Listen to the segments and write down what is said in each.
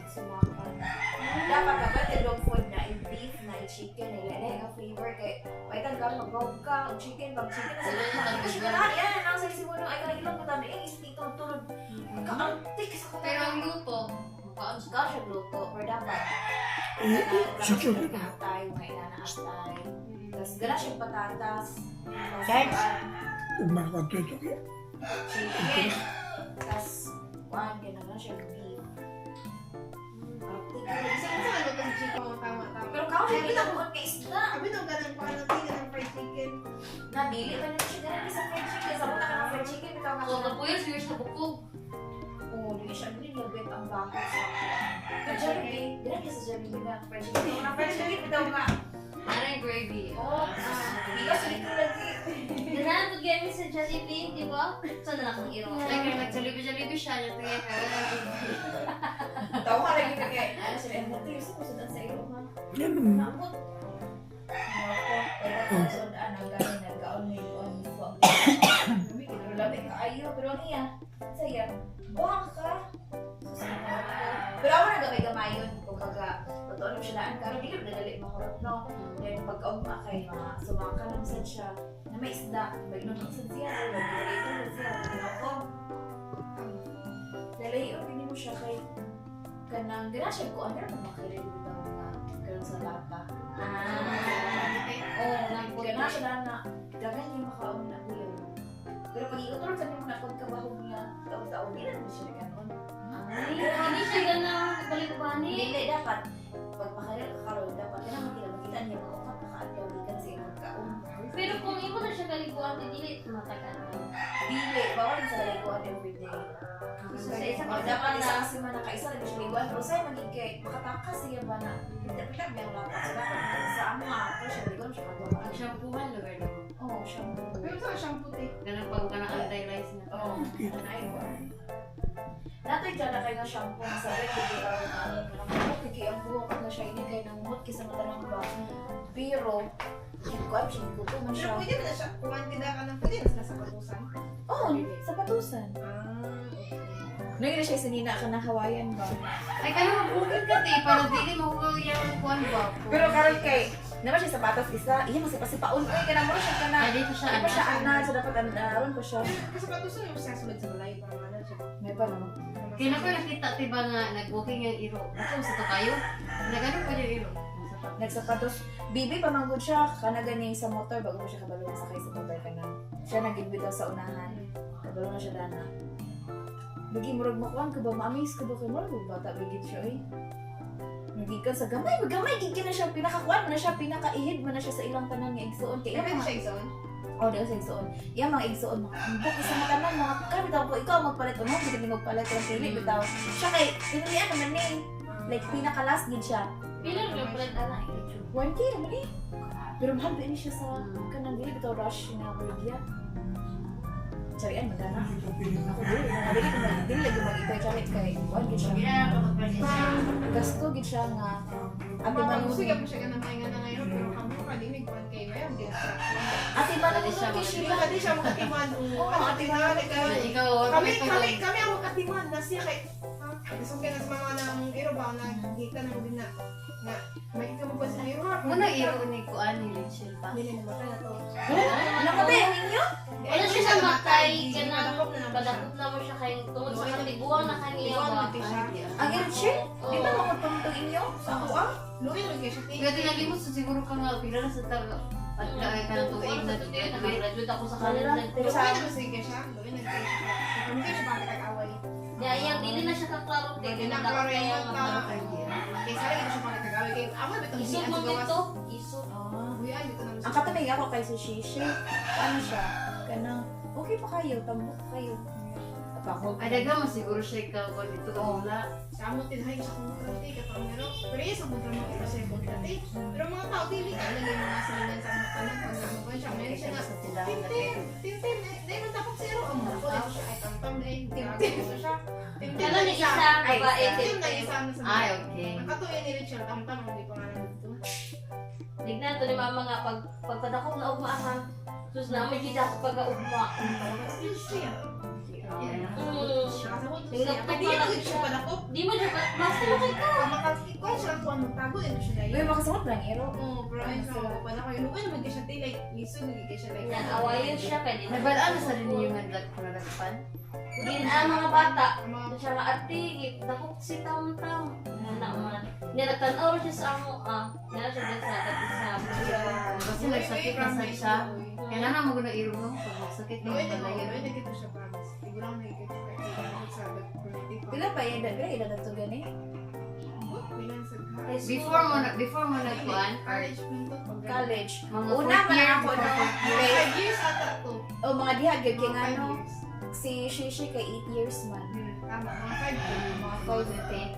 Sumakan. Dapat kapag dog food na yung beef na yung chicken nila yung flavor kay paitan ka mag-gawag ka ang chicken pag chicken na sa kasi lahat yan ang sa isimuno ay kanang ilang mata na isip tulog kaantik sa kanya. Pero ang luto, Ka siya luto or dapat Sugar tayo may inanaastay. Tapos gala siyang patatas. Guys. Tapos Magpagtutok. chicken. Tapos one gano'n siyang beef. Isa ka sa luto ng chicken mo, tama-tama. Pero kao siya ginabuhan kay isda. Kami nung ganang pangalantin ng fried chicken. Nabili ba na siya ganun sa fried chicken? Sa mga ka ng fried chicken, bitaw ka so siya. kapuya siguro sa bukog. Oo, hindi siya nilabit ang bako sa Pero Jollibee, dinagyan sa Jollibee na fried chicken. Kung na fried chicken, bitaw ka. Ano yung gravy? Oo, bigas ulit ko lagi. Ganahan to gamit sa Jollibee, di ba? Saan na akong iro? Like, nag-jalibi-jalibi siya, nagtagay ka. Tawa ka lagi ka kaya. Ano sila, natin yung susunod sa iyo, ha? Yan. Nakot. Nakot. Pero susunod, nagkain, nagkaon mo yung pero labi ka ayo, pero niya, saya, buhang ka. Pero ako na gamay-gamayon, kung baga, totoo naman siya daan ka, hindi ka nadali mahurap, no? Then pag-augma kay mga sumaka lang sa siya, na may isda, may nunuksan siya, may nunuksan siya, may ako. Lalayo, hindi mo siya kay kanang gana siya ko ano naman makilig dito mga ganun sa lata. Oo, gana siya na dagan yung makaon na kuya. Pero pag iutulog sa niyo na pagkabahog niya, taon-taon, hindi naman siya ganun. Hindi siya ganang balikbani. Hindi, dapat. Pag makilig ka karoon, dapat kaya naman makita niya maukat nakaadyawigan sa iyong kaon. Pero kung imo na siya kaliguan, dili matagal. Dili, bawal sa laliguan everyday. So, sa isa O, dapat isang sima na kaisa na siya liguan. Pero sa'yo magigay, makatakas siya ba na? Hindi mo yung lapat. So, dapat sa amo nga, pero siya liguan siya kagawa. Ang shampoohan, lugar na mo. Oo, shampoo. Pero sa shampoo te. Ganun pag ka na anti-lice na. Oo, anay ko. Natay dyan na kayo ng shampoo na sabi, hindi ka rin kaya ang buhok na siya inigay ng mood kisa matalang ba. Pero, hindi ko alam siya, hindi ko man Pero siya. pwede mo na siya, kung tida ka ng pwede na sila sa patusan. Oo, sa patusan. Naging na siya sinina ka ng Hawaiian ba? Ay, kaya mabukid ka, te. Para dili mahugaw yung kuwan ba? Pero karon kay, naman siya sapatos isa, iya masipasipaon ko ka na mo siya ka na. Ay, dito siya, Di pa siya anal, so dapat anaron ko siya. Kasi patusan yung siya sulod sa balay para ano siya. May pa naman. Kaya na ko nakita, te ba nga, nag-booking yung iro. Ako, sa to kayo? Nagano pa yung iro? Nagsapatos, bibi pa manggod siya, kana ganing sa motor, bago mo siya kabalo na sakay sa motor ka na. Siya nag-ibitaw sa unahan, kabalo na siya dana. Bagi murag makuan ka ba, ma-amaze ka ba kay murag bata bigit siya eh. Nagikan sa gamay, magamay gigit na siya, pinakakuan mo na siya, pinakaihid mo na siya sa ilang tanan nga igsuon. Kaya Kaya mga siya igsoon. oh, dahil sa igsuon. Iya mga igsuon, mga ambok isa mga tanan, mga kami tao po, ikaw magpalit, ano, hindi magpalit, ang pili, bitaw. Siya kay, pinilian naman eh. Like, pinaka-last gid siya. Pila rin pala na 1K naman eh. Pero mahal ba ini siya sa kanang dili bitaw rush na Bergia. Carian magana. Ako dili lagi mag-ipay cari kay 1K siya. Gasto gid siya nga ate Gusto manunod. niya po siya ganang pahinga na ngayon, pero kamo ka din nagkuhan kayo ngayon. Ate manunod siya kay Hindi siya. ka din siya makatiman. Oo, ate manunod ka. Ikaw, Kami ang makatiman na siya kay gusto kaya na sa mga nang iro ba na kita na mo din na may ikaw mo pa sa iro. Muna iro ni kuan ni Rachel pa. Hindi na matay na to. Namatay ang inyo? Wala siya sa matay, ganang badakot na mo siya kayong tungod sa katibuang na kaniya Iwan ba? mo din siya. Ang Irchie? Di ba mga tungtong inyo? Sa ako ah? Luwi lang kayo siya. Kaya tinagi mo sa siguro ka nga, pila na sa taga. At kaya ka ng tuig na doon. Nag-graduate ako sa kanila. Luwi na sige siya. Luwi na kayo siya. Hindi kayo siya pakikag-away. Dahil dili na siya kaklaro din. Hindi na klaro yung mga kaya sarili ko siya pakikag-away. Kaya amoy ba itong Isod mo dito. Isod. Uy, ay, dito na Ang katamig ako kay si Shishi. Ano siya? Kanang, okay pa kayo, tambok kayo. Ako. Ay, daga mo siguro siya ikaw ko dito ka mula. Kamu tinhay sa kong konti katong ano. Pero yes, ang mga mga sa konti. Pero mga tao dili ka lang yung mga silingan sa mga tanan pag namukan siya. Meron siya na Tintin, dahil man tapos zero ang mga ko siya ay tamtam dahil tintin ko siya. Tintin Ano ni isa, Ay, babae Tintin din. na isa na sa Ay, okay. Ang katuya ni Richard tamtam ang di pa nga nandito. Tignan to ni mama nga pagpadakop na ugma ha. Sus na may kita sa pag-ugma. Siya kasabot Tingnan siya. ko Pwede pala yun siya. siya padakop. Di mo siya basta okay ka. Pag makakikuha siya kung anong tago, yun siya Uy, dahil. makasamot lang, ero. Oo, pero ayun siya ako pa na kayo. Luwan naman siya tayo, like, liso, nagigay siya like. Yan, awayin siya pwede. Nabadaan na sa rin yung nagpan. Gin ang mga bata. Ang mga Siya nga ati, dakok si tam-tam. Na man. Niya nagtanaw siya sa amo Niya siya din sa Kasi nagsakit na sa siya. Kailangan mo na irong pag magsakit na Luwan yung na ako, palayan. luwan na kita siya promise. Siguro lang nakikita ko kayo sa politik. Pila pa yan, dagay, ilan to gani? Bilang sa Before mo nagkuhan, college punto pag College. mga Una fourth man year, ako, no? before fourth year. 5 years ata to. O, mga dihag, yun, kaya Mga nga, 5 no? years. Si Shishi kay 8 years man. Tama, mga 5 years. Mga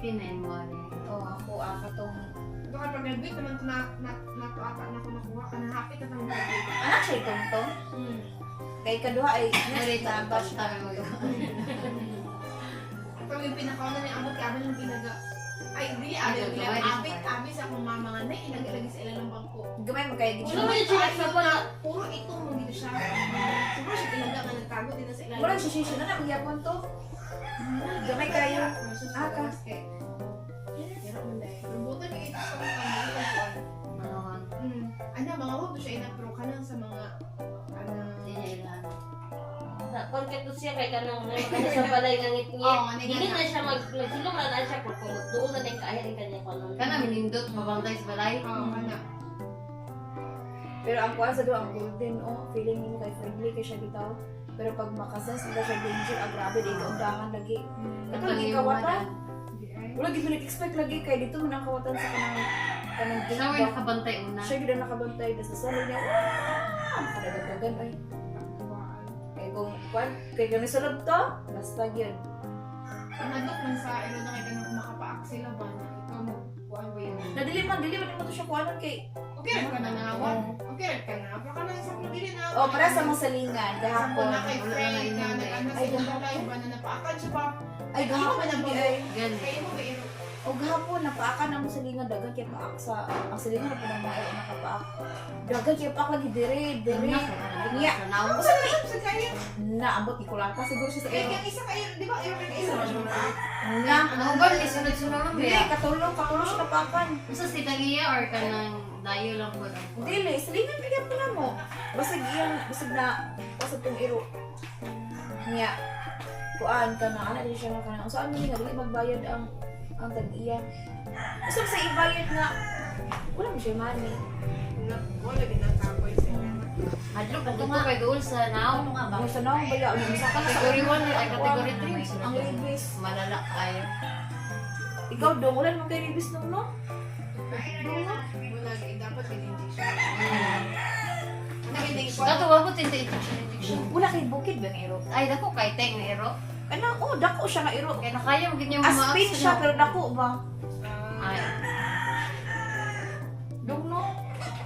2018 and one. Oh, ako, katong... Ito ka pag-graduate naman ito na-ata na ako nakuha. Ang happy ka pang graduate. Anak siya itong Kay kaduha ay... Nari tapos kami mag Pag yung pinakauna niya, abot ka yung pinaga. Ay, really, Ay, abit, gawin. abit sa akong mama nga na, inagilagay sa ilang bangko. Gamay mo kay Wala Gigi. man siya sa pala. Puro itong mo dito siya. Siguro siya talaga nga nagtago din na sa ilang. Mura si Shishi na na, magyapon to. Gamay kayo. Aka. Pero mo dahil. Rubutan niya ito sa mga pangalaman. Manawan. Ano, mga huwag siya ina-pro ka lang sa mga Hindi niya ilan. Konket to siya kay kanang kasi sa balay ng ngit Oo, nga, Dili na siya magsilong na siya kung doon na din kaya rin kanya kanon. Kana minindot, mabantay sa balay. Oo, kana. Pero ang kuha sa doon, ang golden, oh, feeling mo kay friendly kay siya bitaw. Pero pag makasas mo siya danger, grabe, di ka undangan lagi. Ito, hindi kawatan. Wala, di ko nag-expect lagi kay dito mo nang kawatan sa kanang gate Siya ba. may nakabantay una. Siya gina nakabantay, tapos sa sunod niya, kadagdagan ay. Kaya kung, kaya kung nasunod to, basta yun. Ang hadok man sa ilo na kayo nung makapaak sila ba? Ikaw mo, kuhaan ba yun? Dili man mo to siya kuhanan kay, Okay, rin ka na nawan. Okay, rin ka na. Pero ka na isang nabili na. oh, para sa mga salingan, Sampo gahapon. na kay friend na nag-ano Ay, sa balay ba na napaakan siya ba? Ay, gahapon na ba ay. Gani. Kayo mo ba iro? O gahapon, napaakan na mo salingan, dagan kaya paak sa, ang salingan na po ng mga nakapaak. Dagan kaya paak lagi, dire. Niya. Ako sa nalip sa kayo. Naabot, di ko lang pa siguro siya sa Kaya ero. yung isa kayo, di ba? Iro ka isa. Na, Ano ba? Isunod-sunod Dili, ba? katulong siya napaakan. Basta si Tagiya or kanang dayo lang po lang po. Dili, salingan bigyan po na mo. Basag iyan, basag na, basag tong ero. Niya, kuan ka na, ana din siya na kanang, saan mo nga, dili magbayad ang tag-iya. Gusto sa ibayad nga, wala mo siya money. Wala din ang kapoy sa inyo. Hadlok na dito kay doon sa now. Ang sa naong baya, ang isa ka na sa Category 1 ay category 3. ang ribis. Malala kayo. Ikaw dong, wala naman kay ribis nung no? Wala, dapat in-injection. Nakinig ko. Dato wag ko tinta injection. Wala kay bukid ba ng ero? Ay dako kay teng na ero. Ano, oh, dako siya nga ero. Kaya nakaya mo ganyan Aspin siya, pero dako ba? Ay. Dong no?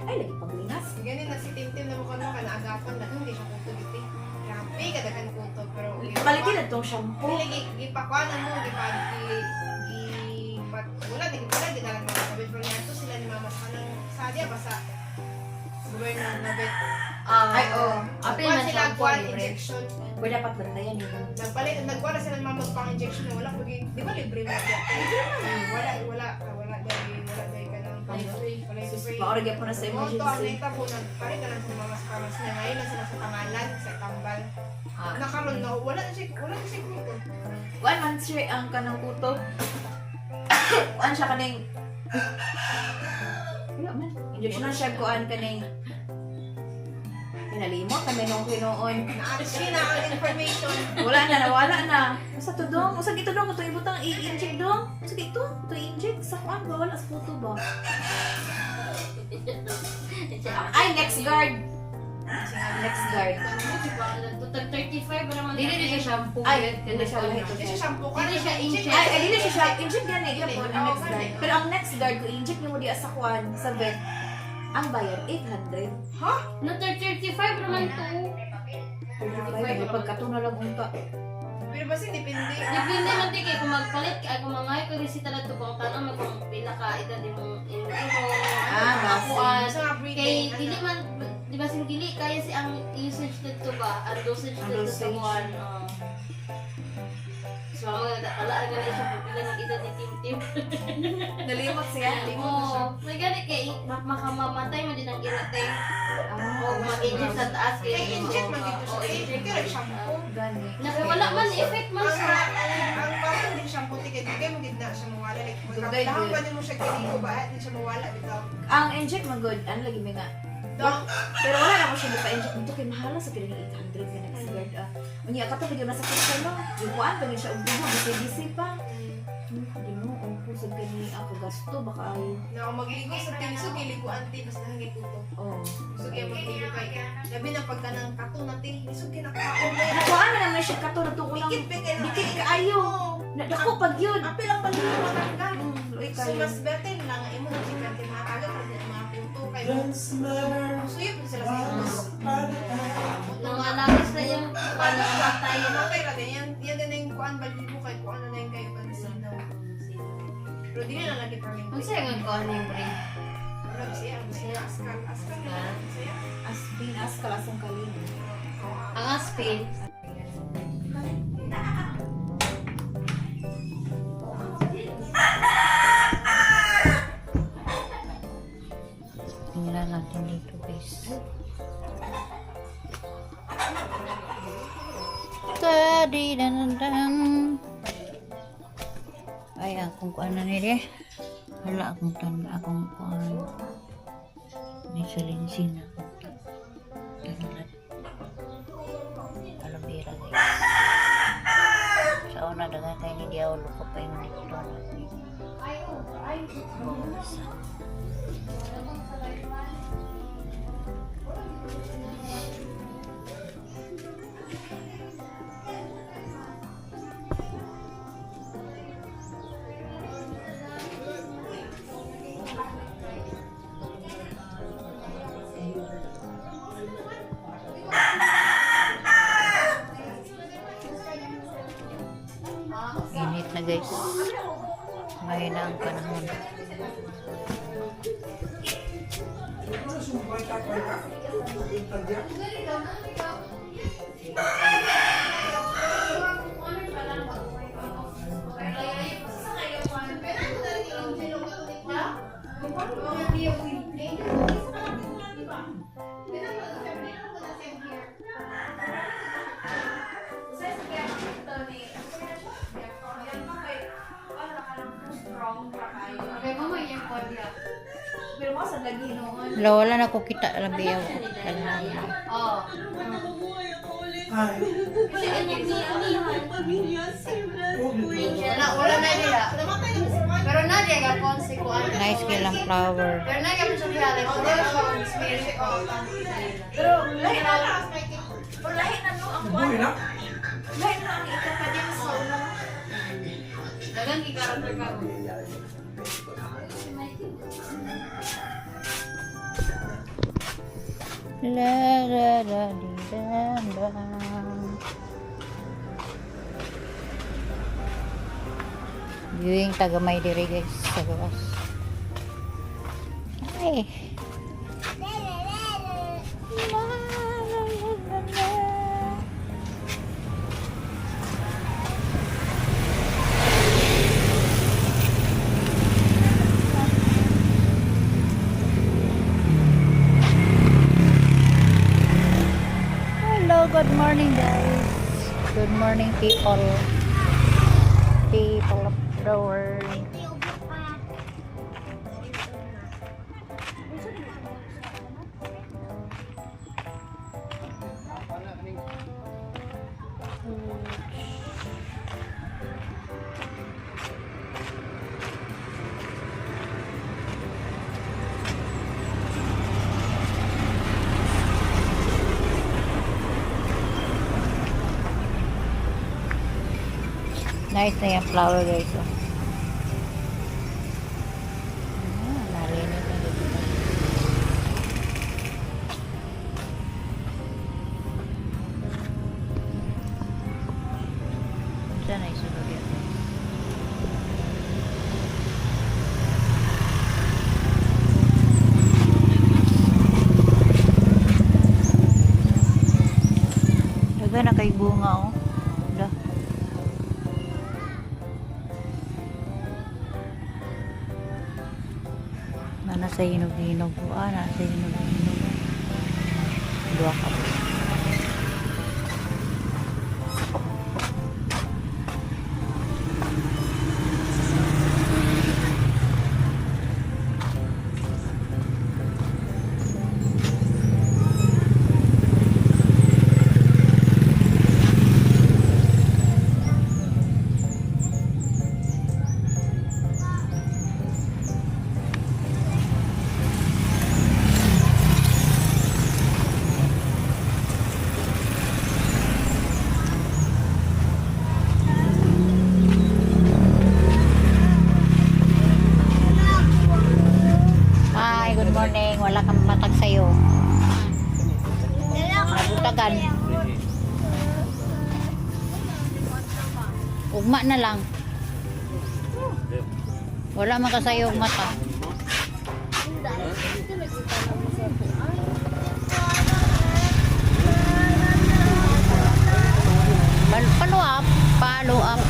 Ay, lagi paglingas. Ganun na si Tim na mukha mo ka naagapan na hindi siya kuto dito. Grabe, kadagan kuto. Pero Balikin na tong shampoo. Pili, gipakwanan mo, wala din na lang mga kabit. Pero yan to sila ni Mama sa kanang sadya ba sa gobyerno na bet. Ay, oh. Apil Nagkuhan man sila siya po kuhan libre. injection. Pwede dapat bantayan yun. Nagkuhan na sila ni Mama pang injection na wala ko di ba libre mo dyan? Wala dahil ka lang wala libre. Maorag po na sa Mo to ang emergency. neta po na pare ka lang sa Mama sa kamas niya ngayon na sila sa pangalan sa tambal. Nakaroon na wala na siya grupo. One month siya ang kanang kuto. Kuan siya kaning... Wala man. Injection na siya kuan kaning... Pinalimot kami nung kinoon. Na-archie na ang information. Wala na, nawala na. Basta to dong. Basta ito dong. Ito ibutang i-inject dong. Basta ito. Ito i-inject. Sa kuan ba? Wala sa puto ba? Ay, next guard. Next guard. Tutag 35 ba naman? Dili na siya shampoo. Ay, yun. hindi siya lahat. Hindi siya shampoo ka. Hindi siya inject. Ay, dili siya siya. Inject yan eh. Dili. Kapon, ang next guard. Pero ang next guard, kung inject niyo mo di sa kuan, sa vet, ang bayad, 800. No 35 naman to. Ay, pagkato na lang unta. Pero basta depende. Depende man di kay kung magpalit ka kung mga ko resita na to kung tanong mo kung pila ka edad mo in Ah, Sa kay breathing. dili man di ba sing dili kaya si ang usage nito ba ang dosage Ang nito sa dosage. kuan na ganit siya pagbilang ng edad ni Tim. Nalimot siya. Oo, may ganit kay makamamatay mo din ang irate. O mag-inject sa taas. Kaya inject man dito Oo, siya. inject. Kaya shampoo. Gani. Wala man effect man Ang sa... ang parang din shampoo tigay dugay mo gid na siya mawala like Dugay, magkapdahan good. pa din mo siya kini ba di siya mawala bitaw. Ang inject man good. Ano lagi may nga. Dong, Pero wala na mo siya pa-inject dito kay mahala sa kini 800 ka nag-sigard. Unya kato pag nasa sa no. Yung kuan pag siya ugbo busy pa. Di mo ang pusod kani ako gasto baka ay. na ako magligo sa tiniso giligo anti basta hangit tuto. Oh. So kaya magligo kay. Labi na pagka ng kato natin, isog kinakaon na yan. Kuan na naman siya kato na tuko lang. Dikit pa kayo. Dikit kaayo. Nadako pag yun. Apil ang paligid matanggal. Luoy So kayo. mas better lang imo na si kantin matagal kasi mga punto kay suyop na sila sa imus. Nang alagis na yung paano matay. Matay ra ganyan. Yan din yung kuan baligo kay kuan na yung kayo panisinaw. Pero di na lagi permanent. Kung sa'yo nga ko ano yung brain. Wala ba siya? Askal. Askal na lang siya. Aspin as kalasong kalin. Ang aspin. Tingnan natin dito guys. Tadi dan. Ay akong kuan na nila. Hala akong tan akong kuan. May salinsin na. Dalat. Alabira guys. Sa una dagan kay ni diawlo ko pa yung nito na. Init na guys. Ngayon na ang panahon. Okay, mama yung kodya. Pero mo sa lagi noon. Wala na ko kita labi ako. Oo. Kasi anyang Wala na nila. Pero na diya ka konsi ko ano. Nice kilang flower. Pero na ka siya bihala ko. Spirit ko. Pero lahi na. Pero lahi na no ang kuan. Lahi na ang ikapadya sa una. Dagang i-character ka. La la la di dam dam. Viewing tagamay diri guys sa gawas. Ay. Hello, good morning guys. Good morning people. People of the world. Nice na yung flower guys. Oh. Narinig na dito. Saan na isunod yan guys? Daga na kay bunga oh. Da. sa hinog-hinog ko. Na sa hinog-hinog. Dua ka po. Hi, good morning. Wala kang matag sa'yo. Nabutagan. Ugma na lang. Wala man ka sa'yo mata. Follow up. Follow up.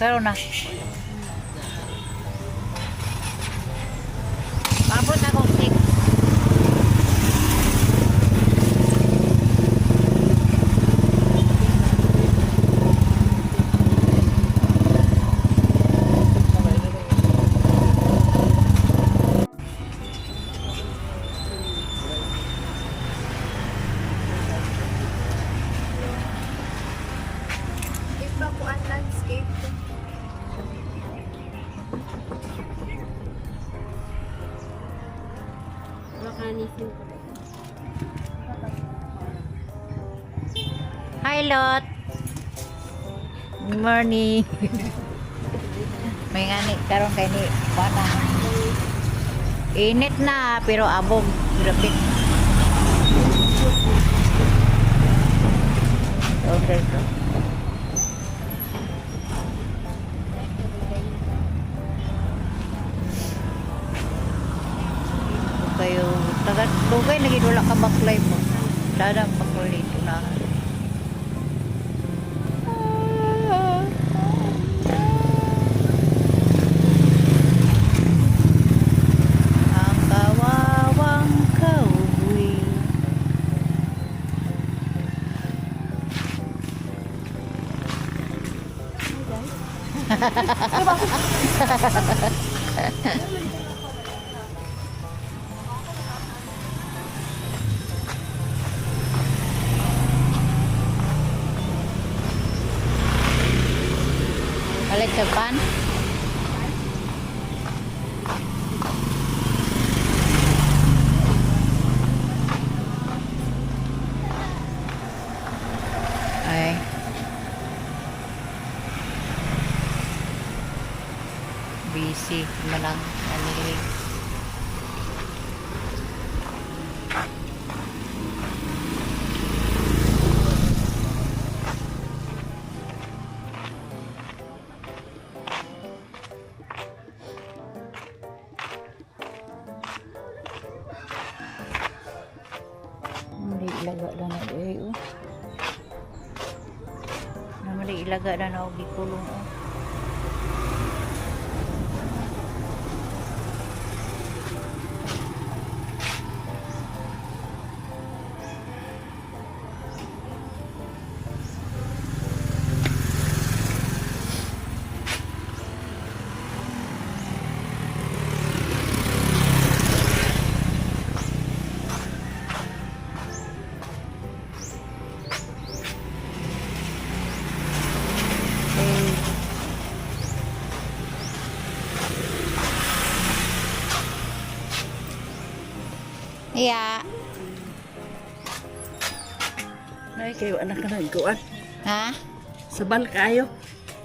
Karon na. Mabot akong stick. Iba po ang landscape. Hi, Lot. Good morning. May ngani karon kay ni bana. Init na pero abog grabit. Okay. Kayo taga dugay lagi wala ka baklay mo. Dadang pakulit na. Ang kawawang kauwi. Balik sa pan. Ay. Busy malang ani. Hindi ilaga na na eh. Namali ilaga na na og gikulong. Iya. Ay, kayo anak ka na ikuan. Ha? Sabal kayo.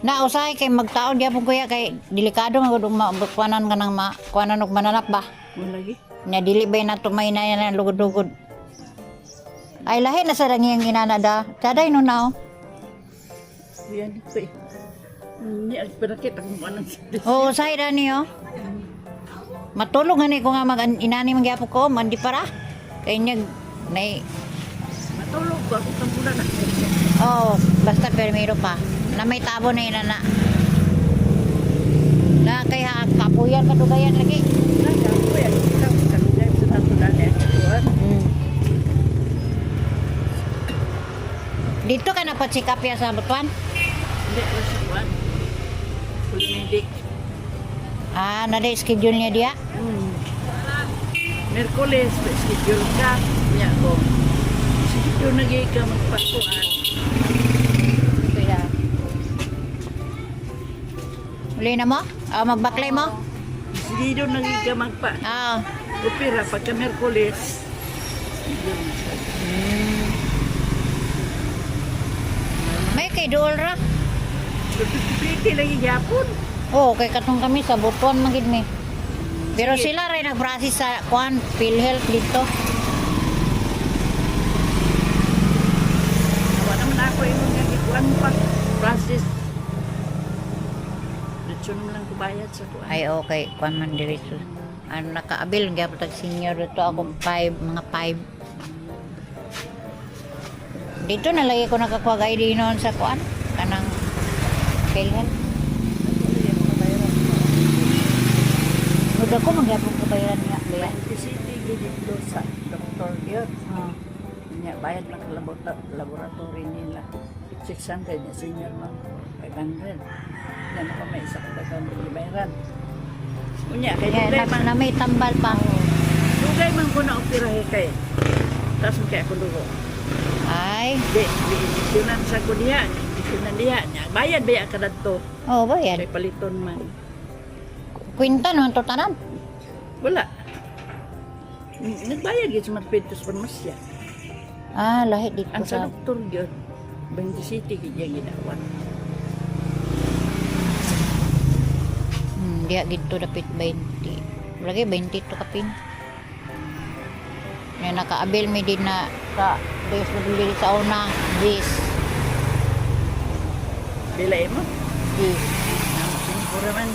Na usahay kay magtaon gyapon kuya kay delikado nga gud kuanan ka nang kuanan og mananap ba. Mo lagi. Nya dili bay nato may na yan lugod-lugod. Ay lahi na sa danging inanada. Taday no now. Yan ko eh. Hindi, ang pinakit ang anong sadis. Oo, say ra niyo. Matulog ni ko nga inani magyapo ko, mandi para. Kay nyag nay Matulog ko ako ng bulan. oh, basta permiro pa. Na may tabo na inana. Na kaya kapuyan kadugayan lagi. Ako yan, kita ko kalugay sa natulan eh. Katuan. Dito ka na pa-check-up ya sa Butuan? Hindi ko sa kuwan. Full medic. Ah, nada schedule niya dia? Merkulis, schedule ka. Niya ko. Schedule na gay ka magpatuan. Kaya. Uli na mo? Ah, magbaklay mo? Schedule na gay ka magpa. Ah, Opera pagka Merkulis. may kay duol ra. Piti lagi yapon. Oh, kay katong kami sa Butuan magid mi. Pero Sige. sila rin nagbrasis sa kuan PhilHealth dito. Nawa naman ako yung mga ikuan pa. Francis. Dito naman lang kubayad sa kuan. Ay okay, kuan man diri so. Ano nakaabil gyapon tag senior dito ako 5 mga 5. Dito na lagi ko nakakuha ID noon sa kuan kanang PhilHealth. Udah ko magyapon kabayaran niya. Kaya. City dito sa doktor yun. Ah. Nya bayad ng laboratory nila. 600 niya senior mo. 500. Yan ako may isa ka dagang bayaran. Unya kay Kaya dugay man na may tambal pa. dugay man ko na operahe kay. Tapos kaya ako dugo. Ay, Di isinan sa ko diha. Isinan diha. Nya bayad baya ka dadto. oh bayad. Kay paliton man. Kwinta naman to tanan. Wala. Nagbayad yun sa Magpintos Farmasya. Ah, lahi dito Ang sa sa... doktor yun, 20 City kaya ginawa. Dia gitu dapit 20. Lagi 20 to kapin. Na nakaabil mi din na sa DSWD sa una, 10. Bila mo? 10. Singapura man.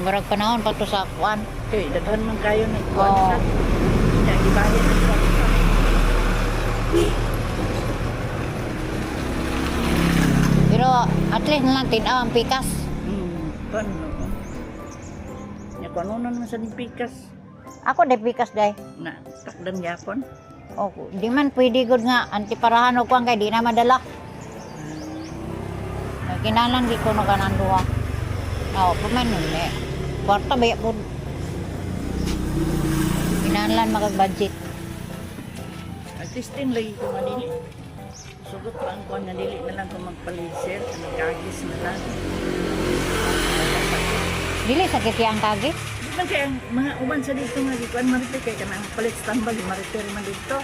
Marag panahon pa to sa kuan. Okay, daghan man kayo na Oo. ikuan sa. Kaya gibayad ng kuwan sa. Pero at least na lang tinaw ang pikas. Paano? Nya kung ano naman sa pikas Ako de pikas day. na takdan yapon. O di man pwede gud nga antiparahan og kuan kay di na madala. Kinalan di ko no kanan duha. Oh, paman nun eh. Kwarta baya po. Kinalan makag-budget. At least din lagi ko manili. Sugot pa ang kuwan na dili na lang ko magpalisir. Nagkagis na lang. Dili sakit yang kage. Di man kaya ang mga uban sa dito nga gikuan marito kay kanang palit tambal marito man dito.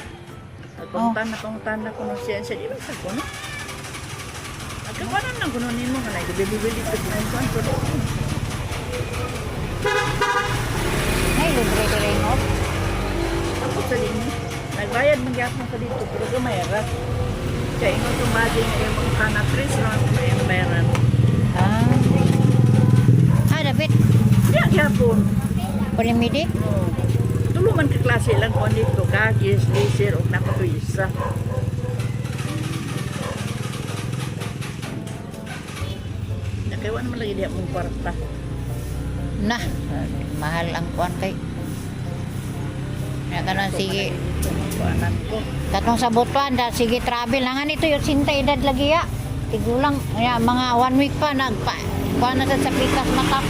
Pangtan na kuno siya di man sa kuno. Agkawanan lang kuno nimo nga lagi bibili ko kuan ko. Ay, libre dire mo. Ako sa dinhi. Nagbayad man gyapon sa dito pero gamay ra. Kaya ingon tumagi nga yung mga kanatris lang na yung bayaran. Ah. Ah, dapat Diya gyapon. palimidi. Tulo man ka klase lang kuan dito kagis, laser ug napatuisa. Nakaiwan man lagi diya mong kwarta. Nah, mahal ang kuan kay. Ya kanan sige. Kuanan ko. Katong sa Butuan da sige travel nangan ito yung sinta edad lagi ya. Tigulang ya mga 1 week pa nagpa kuan na sa pikas mata.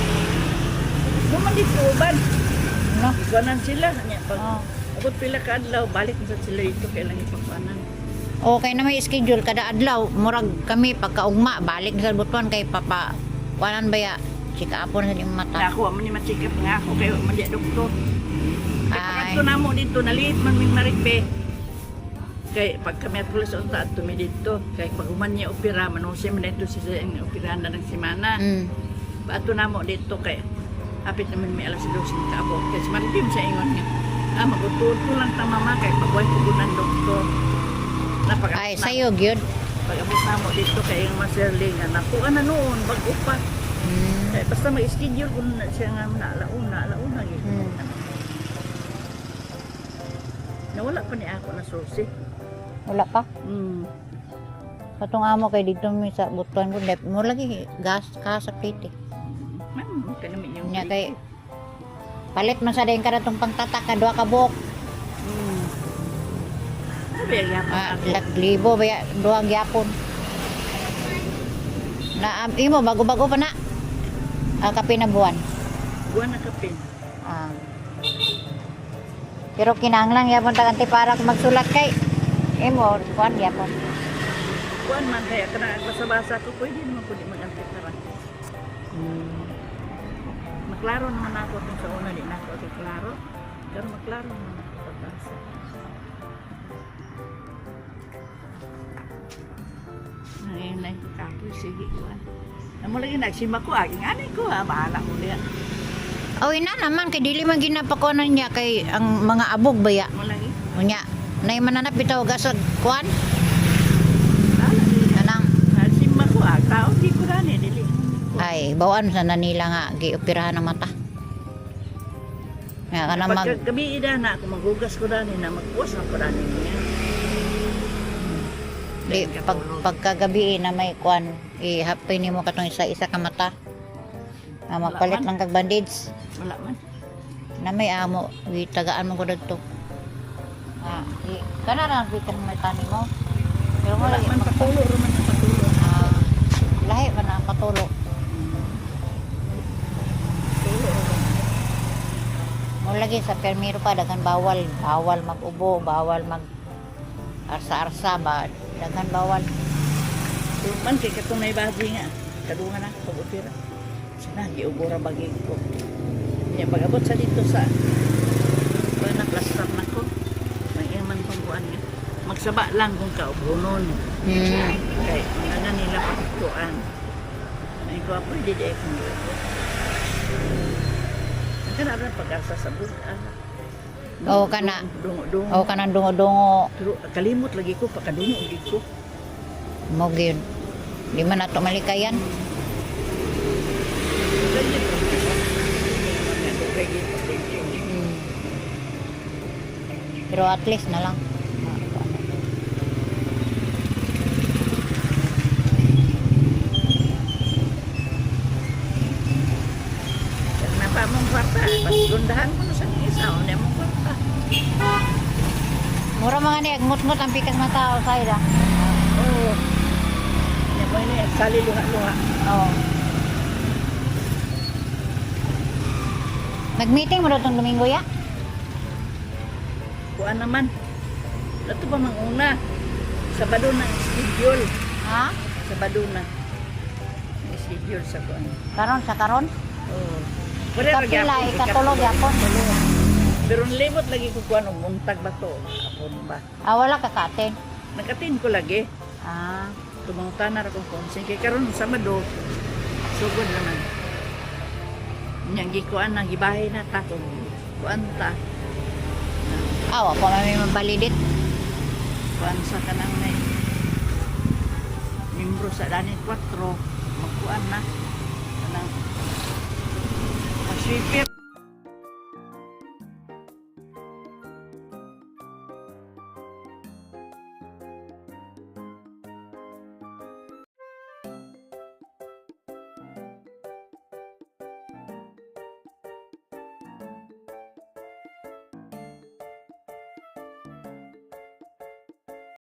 Naman dito uban. No. Ikuanan sila. Nya pag Oh. abot pila ka adlaw balik na sa sila dito kailang ipagkuanan. Okay na may schedule kada adlaw murag kami pagkaugma balik sa Butuan kay papa kuanan ba ya chika apon sa imong mata. Ako man ni ma-check up nga ako kay man diya doktor. Ay. Pagkadto namo dito naliit man ming marigbe. Kay pagka Merkulis unta adto mi dito kay pag human niya opera manusi man dito siya ang operahan na ng semana. Bato namo dito kay apit naman may alas 12 ka abot kay smartim sa ingon nga. Magutod ko lang ta mama kay pagway ko ng doktor. Napaka Ay, sayog yun. pag-abot na mo dito kay yung maserling na nakuha na noon bago pa. Kaya basta may schedule kung na siya nga alauna gitu. Nawala pa ni ako na susi. Wala pa. Katong amo kay dito mi sa butuan ko dep mo lagi gas ka sa plate. Kanami yung Nya kay palit man sa dayon kada tong pangtatak ka duha ka buok. Sabi ang yapon ako. Libo ba duha gyapon. Na imo bago-bago pa na. Kape na buwan. Buwan na kapin. Pero kinahanglan gyapon tag antipara kung magsulat kay imo kuan gyapon. Buwan man kaya kana basa-basa ko pwede naman ko di mag-antay para. Maklaro naman ako kung sa una di na ako klaro. Pero maklaro naman ako pagbasa. Ngayon na yung kapoy, sige ko. Amo lagi nagsima ko, aking anay ko ha, bahala ko niya. Oh, ina naman kay dili man ginapakuanan niya kay ang mga abog baya. Amo lagi. Unya, nay mananap bitaw gasag kuan. Bahala niya. Anang Nagsima ko, tao di ko rin dili. ay bawaan sa nanila nga gioperahan ng mata. Nga kana mag Pagkagabi ida na, kung maghugas ko rin na, magpuwas na ko rin niya. di, pagkagabi na may kuan ihapay nimo katong isa ka mata. Magpalit lang kag bandage. Wala man. Na may amo, tagaan mo ko dito. Kana lang bitan may tani mo. Pero mo Wala man, patulo naman ang patulo. lahi man ang patulo. Mo lagi sa permiro pa dagan bawal mag-ubo, bawal mag arsa-arsa ba dagan bawal. Man kay katong may baji nga, kadungan na pag-opera. Sana giugura bagi ko. Nya pag-abot sa dito sa na plaster na ko. May man pangkuan nga. Magsaba lang kung kaubunon. Kay nga nila pagkuan. Ay ko pwede di ako. Kana ra pag-asa sa bulan. Oo kana. Dungo-dungo. O kanang dungo-dungo Pero kalimot lagi ko pakadungo gid ko. mo gyud. Di man nato malikayan. Ganyan ko. Nga dugay gid ko. Pero at least na lang. Kenapa mong kwarta? Pas gundahan ko na sa isa, o niya mong kwarta. Mura mga ni agmut-mut ang pikas mata o sayda. Oo. Niya mo ini, sali luha-luha. Oo. Nag-meeting mo daw tong Domingo ya? Kuan naman. Ito pa mang una. Sabado na ang schedule. Ha? Sabado na. Ang schedule sa kuan. Karon sa karon? Oo. Wala Kapila ikatulog yapon. Pero limot lagi ko kuan og muntag ba to? Kapon ba? Wala ka katen. Nagatin ko lagi. Ah. Tumangta na akong konsing. Kaya karon Sabado, sugod naman. Niyang gikuan na, gibahay na ta kung kuan ta. Awa pa may mabalidit. Kuan sa kanang may membro sa Danit 4, magkuan na. Kanang mag-sweeper.